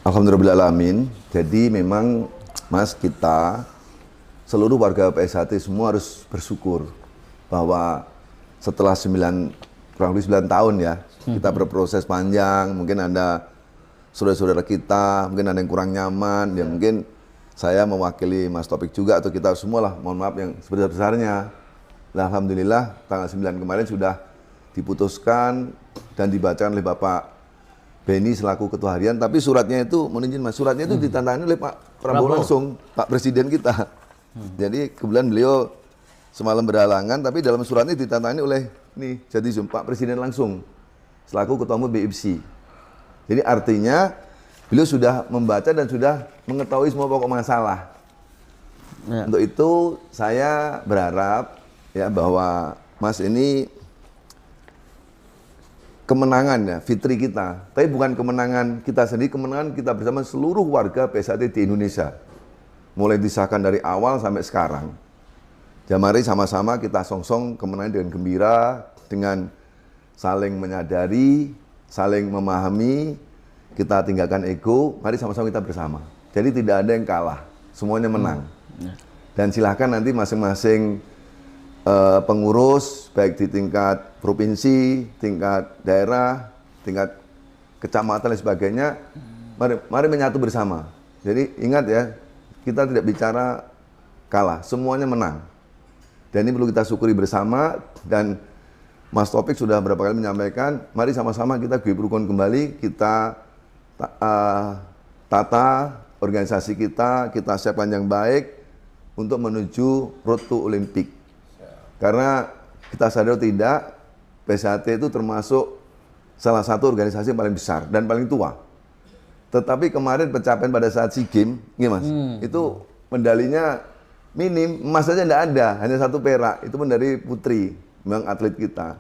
Alhamdulillahirrahmanirrahim. Jadi memang Mas, kita seluruh warga PSHT semua harus bersyukur bahwa setelah kurang lebih 9 tahun ya, kita berproses panjang. Mungkin ada saudara-saudara kita, mungkin ada yang kurang nyaman, ya mungkin saya mewakili Mas Taufik juga, atau kita semua lah, mohon maaf yang sebesar-besarnya. Nah, alhamdulillah tanggal 9 kemarin sudah diputuskan dan dibacakan oleh Bapak Beni selaku ketua harian, tapi suratnya itu, mohon izin Mas, suratnya itu ditantangani oleh Pak Prabowo langsung, Pak Presiden kita. Jadi kebetulan beliau semalam berhalangan, tapi dalam suratnya ditantangani oleh Pak Presiden langsung selaku ketua umum BIPSI. Jadi artinya beliau sudah membaca dan sudah mengetahui semua pokok masalah. Ya. Untuk itu saya berharap ya bahwa Mas ini kemenangan ya, fitri kita. Tapi bukan kemenangan kita sendiri, kemenangan kita bersama seluruh warga PSHT di Indonesia. Mulai disahkan dari awal sampai sekarang. Ya mari sama-sama kita songsong kemenangan dengan gembira, dengan saling menyadari, saling memahami, kita tinggalkan ego, mari sama-sama kita bersama. Jadi tidak ada yang kalah, semuanya menang. Dan silahkan nanti masing-masing pengurus, baik di tingkat provinsi, tingkat daerah, tingkat kecamatan dan sebagainya, mari menyatu bersama. Jadi ingat ya, kita tidak bicara kalah, semuanya menang. Dan ini perlu kita syukuri bersama, dan Mas Taufik sudah beberapa kali menyampaikan, mari sama-sama kita rukun kembali, kita tata organisasi kita siapkan yang baik untuk menuju road to Olimpik. Karena kita sadar tidak, PSHT itu termasuk salah satu organisasi yang paling besar dan paling tua. Tetapi kemarin pencapaian pada saat SEA Games, Mas, itu medalinya minim, emas saja tidak ada, hanya 1 perak, itu pun dari putri, memang atlet kita.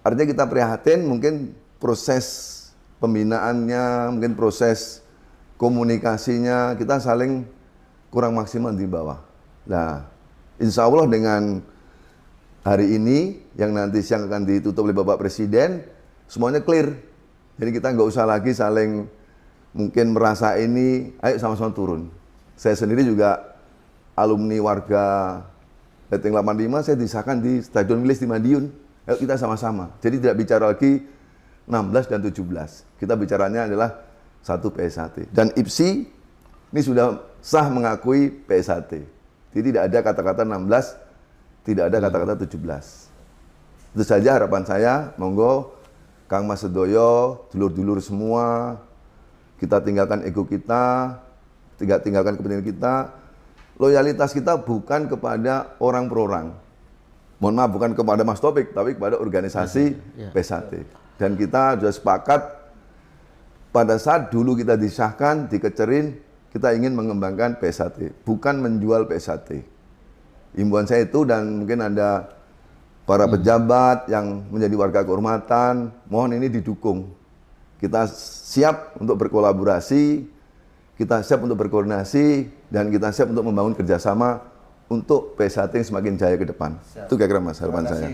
Artinya kita prihatin, mungkin proses pembinaannya, mungkin proses komunikasinya, kita saling kurang maksimal di bawah. Nah, insya Allah dengan hari ini, yang nanti siang akan ditutup oleh Bapak Presiden, semuanya clear. Jadi kita nggak usah lagi saling mungkin merasa ini, ayo sama-sama turun. Saya sendiri juga alumni warga Leteng 85, saya disahkan di Stadion Wilis di Madiun. Ayo kita sama-sama. Jadi tidak bicara lagi 16 dan 17. Kita bicaranya adalah satu PSHT. Dan IPSI ini sudah sah mengakui PSHT. Jadi tidak ada kata-kata 16, tidak ada kata-kata 17. Itu saja harapan saya. Monggo Kang Mas Sedoyo, dulur-dulur semua, kita tinggalkan ego kita, tinggalkan kepentingan kita. Loyalitas kita bukan kepada orang per orang. Mohon maaf, bukan kepada Mas Taufik, tapi kepada organisasi PSHT. Dan kita sudah sepakat pada saat dulu kita disahkan, dikecerin, kita ingin mengembangkan PSHT, bukan menjual PSHT. Himbauan saya itu, dan mungkin ada para pejabat yang menjadi warga kehormatan, mohon ini didukung. Kita siap untuk berkolaborasi, kita siap untuk berkoordinasi, dan kita siap untuk membangun kerjasama untuk PSHT yang semakin jaya ke depan. Itu kira-kira Mas harapan saya.